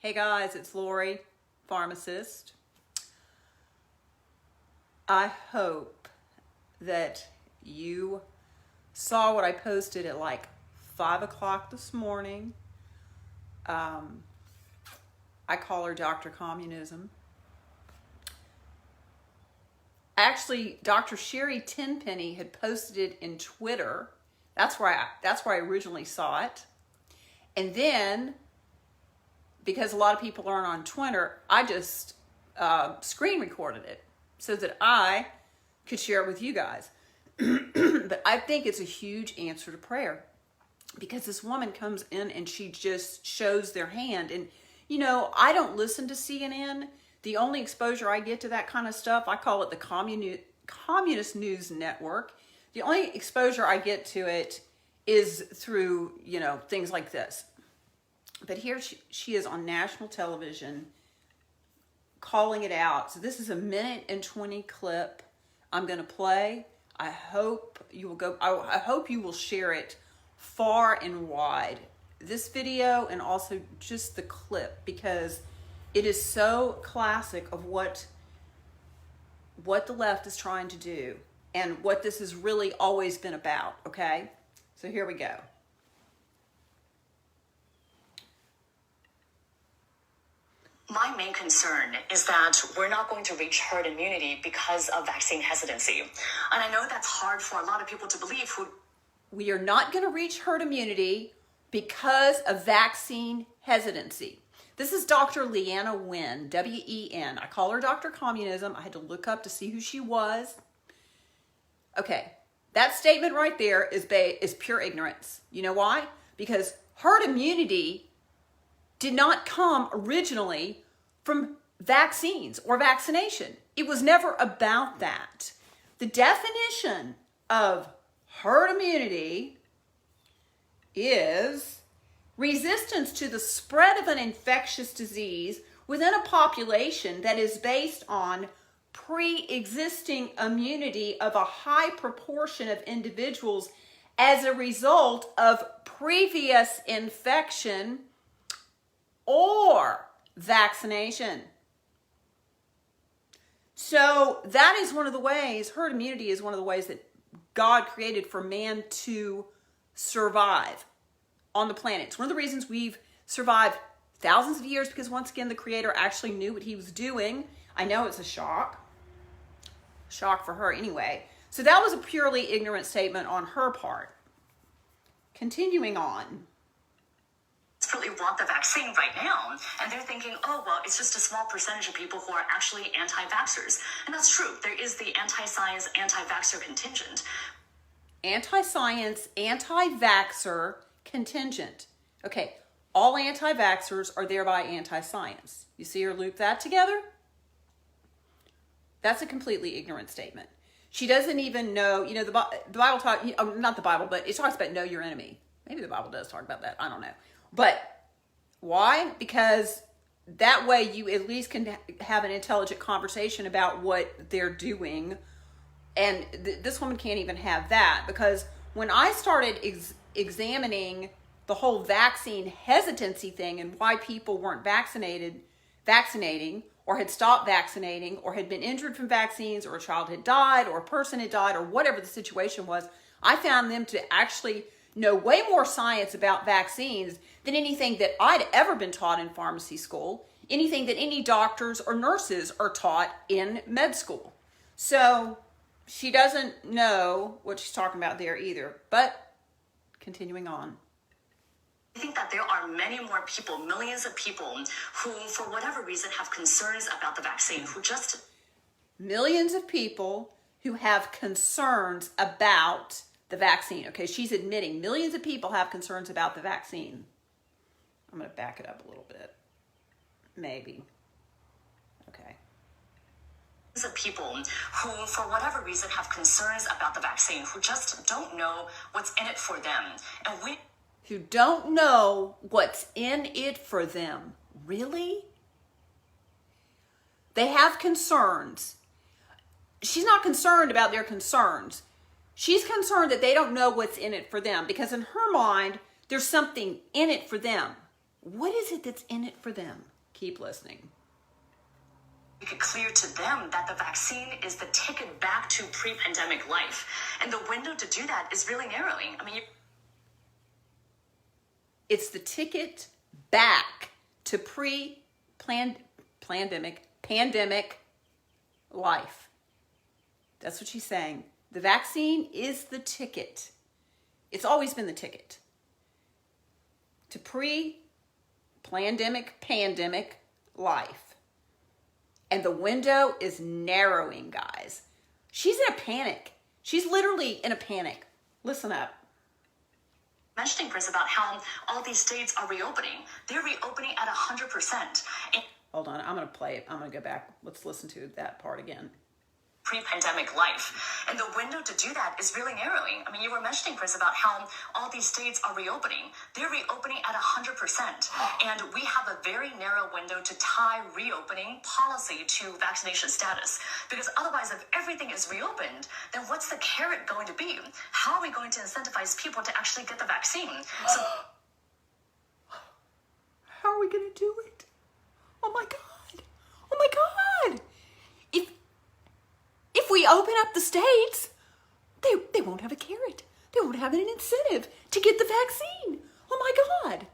Hey guys, it's Lori, pharmacist. I hope that you saw what I posted at like 5 o'clock this morning. I call her Dr. Communism. Actually, Dr. Sherry Tenpenny had posted it in Twitter. That's where I originally saw it. And then, because a lot of people aren't on Twitter, I just screen recorded it so that I could share it with you guys. But I think it's a huge answer to prayer, because this woman comes in and she just shows their hand. And, you know, I don't listen to CNN. The only exposure I get to that kind of stuff, I call it the Communist News Network. The only exposure I get to it is through, you know, things like this. But here she is on national television calling it out. So this is a 1:20 clip I'm going to play. I hope you will go. I hope you will share it far and wide. This video and also just the clip, because it is so classic of what the left is trying to do and what this has really always been about. Okay, so here we go. My main concern is that we're not going to reach herd immunity because of vaccine hesitancy. And I know that's hard for a lot of people to believe We are not going to reach herd immunity because of vaccine hesitancy. This is Dr. Leanna Wen, W-E-N. I call her Dr. Communism. I had to look up to see who she was. Okay, that statement right there is pure ignorance. You know why? Because herd immunity did not come originally from vaccines or vaccination. It was never about that. The definition of herd immunity is resistance to the spread of an infectious disease within a population that is based on pre-existing immunity of a high proportion of individuals as a result of previous infection or vaccination. So that is one of the ways, herd immunity is one of the ways that God created for man to survive on the planet. It's one of the reasons we've survived thousands of years, because once again, the Creator actually knew what he was doing. I know it's a shock for her anyway. So that was a purely ignorant statement on her part. Continuing on. really want the vaccine right now, and they're thinking, oh, well, it's just a small percentage of people who are actually anti-vaxxers. And that's true. There is the anti-science, anti-vaxxer contingent. Anti-science, anti-vaxxer contingent. Okay, all anti-vaxxers are thereby anti-science. You see her loop that together? That's a completely ignorant statement. She doesn't even know, you know, the Bible talks, not the Bible, but it talks about know your enemy. Maybe the Bible does talk about that. I don't know. But why? Because that way you at least can have an intelligent conversation about what they're doing. And this woman can't even have that, because when I started examining the whole vaccine hesitancy thing and why people weren't vaccinating or had stopped vaccinating or had been injured from vaccines, or a child had died or a person had died or whatever the situation was, I found them to actually know way more science about vaccines than anything that I'd ever been taught in pharmacy school, anything that any doctors or nurses are taught in med school. So she doesn't know what she's talking about there either. But continuing on. I think that there are many more people, millions of people, who, for whatever reason, have concerns about the vaccine, who just... Millions of people who have concerns about the vaccine. Okay, she's admitting millions of people have concerns about the vaccine. I'm going to back it up a little bit. Maybe. Okay. Of people who, for whatever reason, have concerns about the vaccine, who just don't know what's in it for them. And who don't know what's in it for them. Really? They have concerns. She's not concerned about their concerns. She's concerned that they don't know what's in it for them, because in her mind, there's something in it for them. What is it that's in it for them? Keep listening. Make it clear to them that the vaccine is the ticket back to pre-pandemic life. And the window to do that is really narrowing. I mean, it's the ticket back to pandemic life. That's what she's saying. The vaccine is the ticket. It's always been the ticket to pandemic life. And the window is narrowing, guys. She's in a panic. She's literally in a panic. Listen up. Mentioning, Chris, about how all these states are reopening. They're reopening at 100%. Hold on, I'm going to play it. I'm going to go back. Let's listen to that part again. Pre-pandemic life. And the window to do that is really narrowing. I mean, you were mentioning, Chris, about how all these states are reopening. They're reopening at 100%. And we have a very narrow window to tie reopening policy to vaccination status. Because otherwise, if everything is reopened, then what's the carrot going to be? How are we going to incentivize people to actually get the vaccine? So, how are we going to do it? Oh my God. Oh my God. If we open up the states, they won't have a carrot. They won't have an incentive to get the vaccine. Oh my God.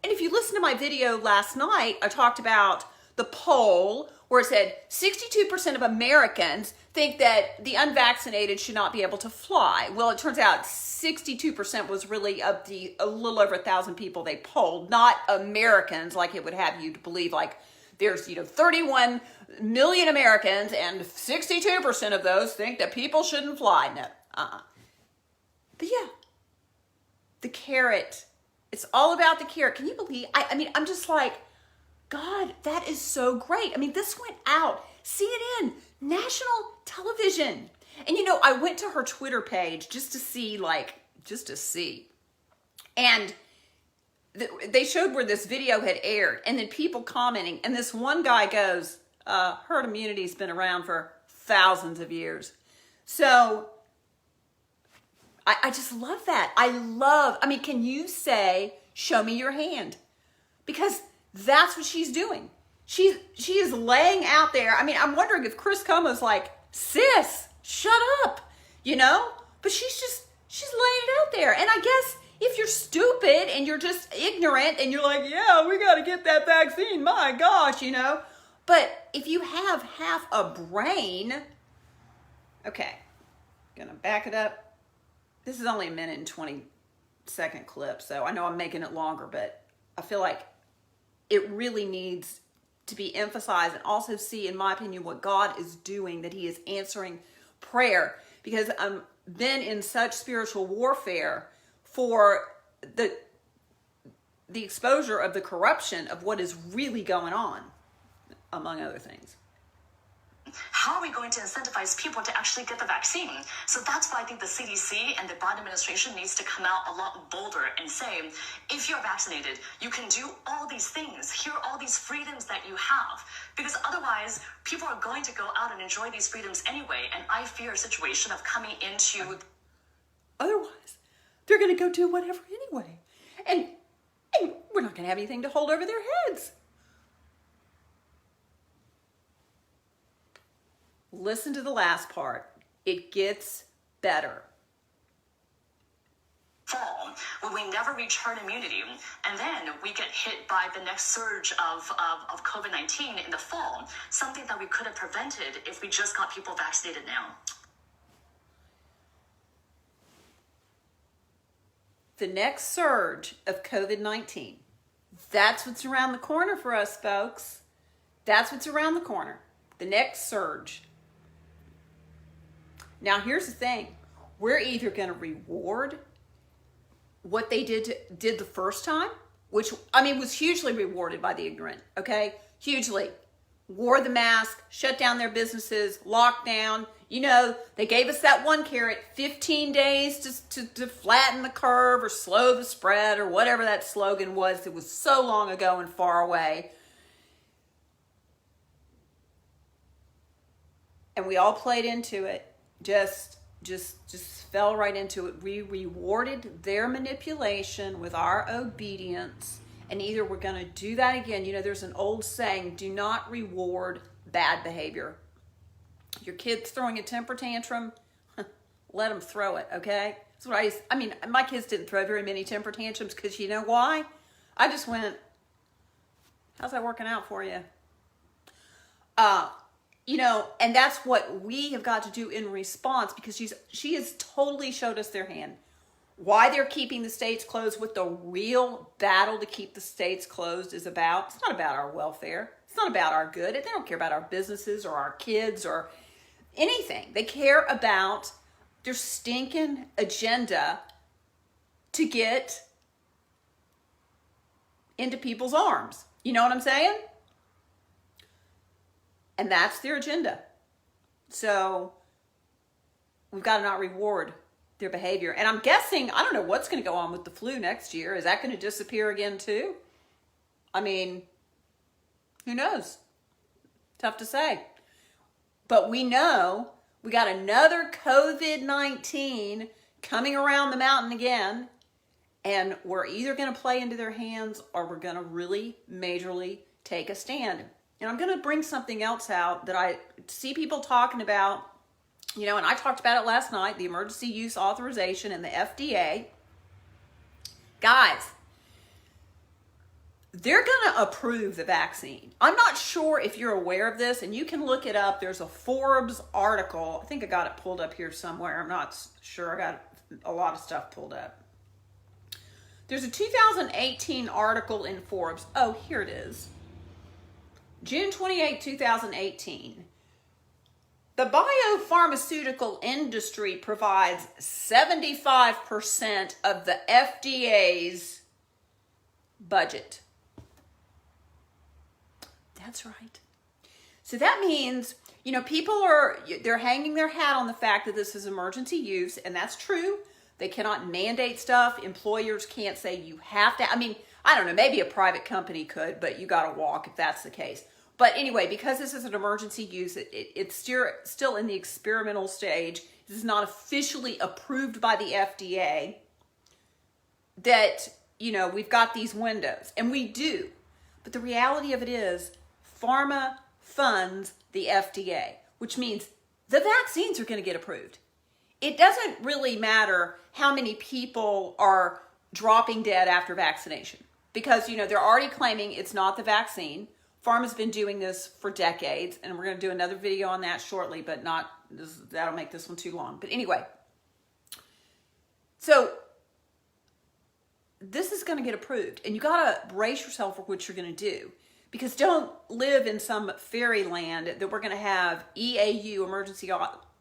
And if you listen to my video last night, I talked about the poll where it said 62% of Americans think that the unvaccinated should not be able to fly. Well, it turns out 62% was really of the a little over 1,000 people they polled, not Americans like it would have you to believe like there's, 31 million Americans and 62% of those think that people shouldn't fly. No, But yeah, the carrot. It's all about the carrot. Can you believe? I mean, I'm just like, God, that is so great. I mean, this went out. CNN, national television. And I went to her Twitter page just to see. And they showed where this video had aired, and then people commenting, and this one guy goes, herd immunity's been around for thousands of years. So I just love that. Can you say, show me your hand? Because that's what she's doing. She is laying out there. I mean, I'm wondering if Chris Cuomo's like, sis, shut up, But she's laying it out there. And I guess if you're stupid and you're just ignorant and you're like, yeah, we got to get that vaccine, my gosh, But if you have half a brain, okay, gonna back it up. This is only a minute and 20-second clip, so I know I'm making it longer, but I feel like it really needs to be emphasized and also see, in my opinion, what God is doing, that he is answering prayer. Because I've been in such spiritual warfare for the exposure of the corruption of what is really going on, among other things. How are we going to incentivize people to actually get the vaccine? So that's why I think the CDC and the Biden administration needs to come out a lot bolder and say, if you're vaccinated, you can do all these things. Here are all these freedoms that you have. Because otherwise, people are going to go out and enjoy these freedoms anyway. And I fear a situation of coming into... Otherwise, they're going to go do whatever anyway. And we're not going to have anything to hold over their heads. Listen to the last part. It gets better. Fall, when we never reach herd immunity, and then we get hit by the next surge of COVID-19 in the fall, something that we could have prevented if we just got people vaccinated now. The next surge of COVID-19. That's what's around the corner for us, folks. That's what's around the corner. The next surge. Now, here's the thing. We're either going to reward what they did the first time, which, was hugely rewarded by the ignorant, okay? Hugely. Wore the mask, shut down their businesses, locked down. They gave us that one carrot, 15 days to flatten the curve or slow the spread or whatever that slogan was. It was so long ago and far away. And we all played into it. Just fell right into it. We rewarded their manipulation with our obedience, And either we're going to do that again. You know, there's an old saying, do not reward bad behavior. Your kid's throwing a temper tantrum, let them throw it, okay? That's what I mean, my kids didn't throw very many temper tantrums because you know why? I just went, how's that working out for you? You know, and that's what we have got to do in response, because she has totally showed us their hand. Why they're keeping the states closed, what the real battle to keep the states closed is about. It's not about our welfare. It's not about our good. They don't care about our businesses or our kids or anything. They care about their stinking agenda to get into people's arms. You know what I'm saying? And that's their agenda. So we've got to not reward their behavior. And I'm guessing, I don't know what's going to go on with the flu next year. Is that going to disappear again too? I mean, who knows? Tough to say. But we know we got another COVID-19 coming around the mountain again. And we're either going to play into their hands or we're going to really majorly take a stand. And I'm going to bring something else out that I see people talking about, you know, and I talked about it last night, the emergency use authorization and the FDA. Guys, they're going to approve the vaccine. I'm not sure if you're aware of this, and you can look it up. There's a Forbes article. I think I got it pulled up here somewhere. I'm not sure. I got a lot of stuff pulled up. There's a 2018 article in Forbes. Oh, here it is. June 28, 2018. The biopharmaceutical industry provides 75% of the FDA's budget. That's right. So that means, you know, they're hanging their hat on the fact that this is emergency use, and that's true. They cannot mandate stuff. Employers can't say you have to. I mean, I don't know, maybe a private company could, but you got to walk if that's the case. But anyway, because this is an emergency use, it's still in the experimental stage. This is not officially approved by the FDA. That, you know, we've got these windows, and we do. But the reality of it is, pharma funds the FDA, which means the vaccines are going to get approved. It doesn't really matter how many people are dropping dead after vaccination, because, you know, they're already claiming it's not the vaccine. Pharma's been doing this for decades, and we're going to do another video on that shortly, but that'll make this one too long. But anyway, so this is going to get approved, and you got to brace yourself for what you're going to do, because don't live in some fairyland that we're going to have EAU, emergency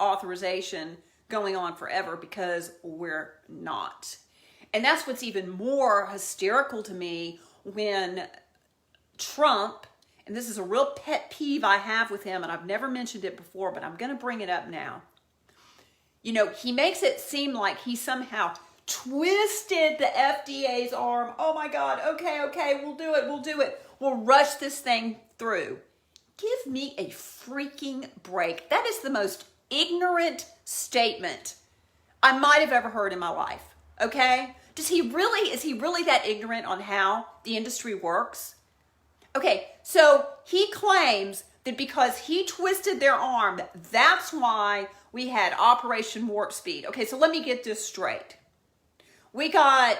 authorization, going on forever, because we're not. And that's what's even more hysterical to me when Trump, and this is a real pet peeve I have with him, and I've never mentioned it before, but I'm going to bring it up now. You know, he makes it seem like he somehow twisted the FDA's arm. Oh my God, okay, we'll do it. We'll rush this thing through. Give me a freaking break. That is the most ignorant statement I might have ever heard in my life, okay? Is he really that ignorant on how the industry works? Okay, so he claims that because he twisted their arm, that's why we had Operation Warp Speed. Okay, so let me get this straight. We got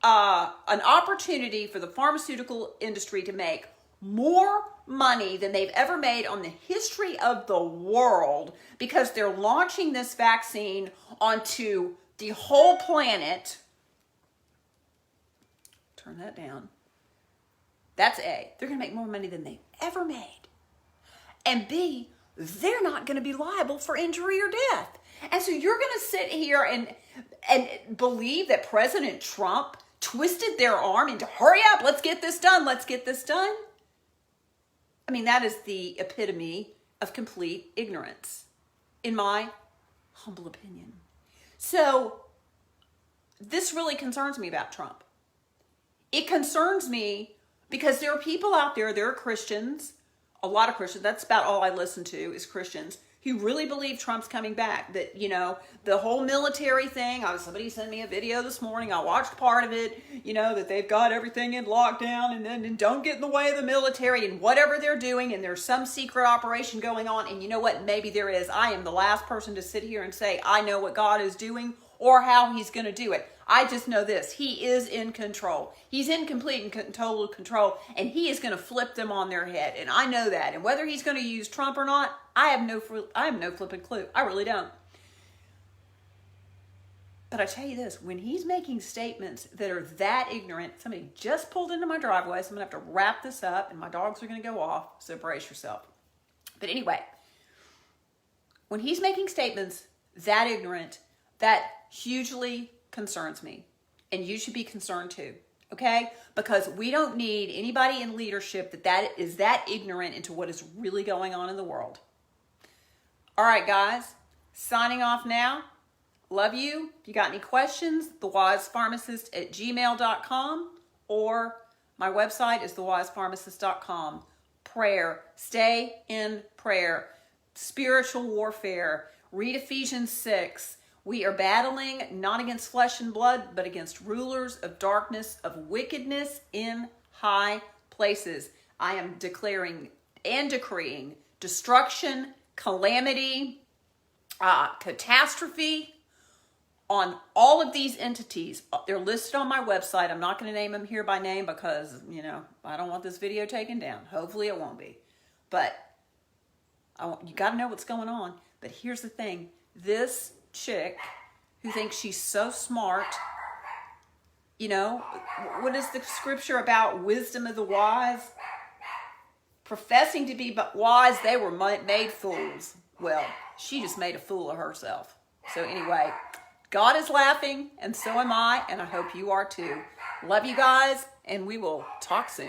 an opportunity for the pharmaceutical industry to make more money than they've ever made on the history of the world, because they're launching this vaccine onto the whole planet. Turn that down. That's A. They're going to make more money than they've ever made. And B, they're not going to be liable for injury or death. And so you're going to sit here and believe that President Trump twisted their arm into, hurry up, let's get this done. I mean, that is the epitome of complete ignorance, in my humble opinion. So this really concerns me about Trump. It concerns me because there are people out there, there are Christians, a lot of Christians, that's about all I listen to is Christians, He really believed Trump's coming back. That, you know, the whole military thing, somebody sent me a video this morning, I watched part of it, you know, that they've got everything in lockdown and don't get in the way of the military and whatever they're doing, and there's some secret operation going on. And you know what? Maybe there is. I am the last person to sit here and say I know what God is doing or how he's going to do it. I just know this. He is in control. He's in complete and total control, and he is going to flip them on their head. And I know that. And whether he's going to use Trump or not, I have no flipping clue. I really don't. But I tell you this, when he's making statements that are that ignorant, somebody just pulled into my driveway, so I'm going to have to wrap this up, and my dogs are going to go off, so brace yourself. But anyway, when he's making statements that ignorant, that hugely concerns me. And you should be concerned too, okay? Because we don't need anybody in leadership that is that ignorant into what is really going on in the world. All right, guys, signing off now. Love you. If you got any questions, thewisepharmacist@gmail.com, or my website is thewisepharmacist.com. Prayer. Stay in prayer. Spiritual warfare. Read Ephesians 6. We are battling not against flesh and blood, but against rulers of darkness, of wickedness in high places. I am declaring and decreeing destruction, calamity, catastrophe on all of these entities. They're listed on my website. I'm not going to name them here by name because, you know, I don't want this video taken down. Hopefully it won't be. But you got to know what's going on. But here's the thing. This chick who thinks she's so smart, you know, what is the scripture about wisdom of the wise? Professing to be wise, they were made fools. Well, she just made a fool of herself. So anyway, God is laughing, and so am I, and I hope you are too. Love you guys, and we will talk soon.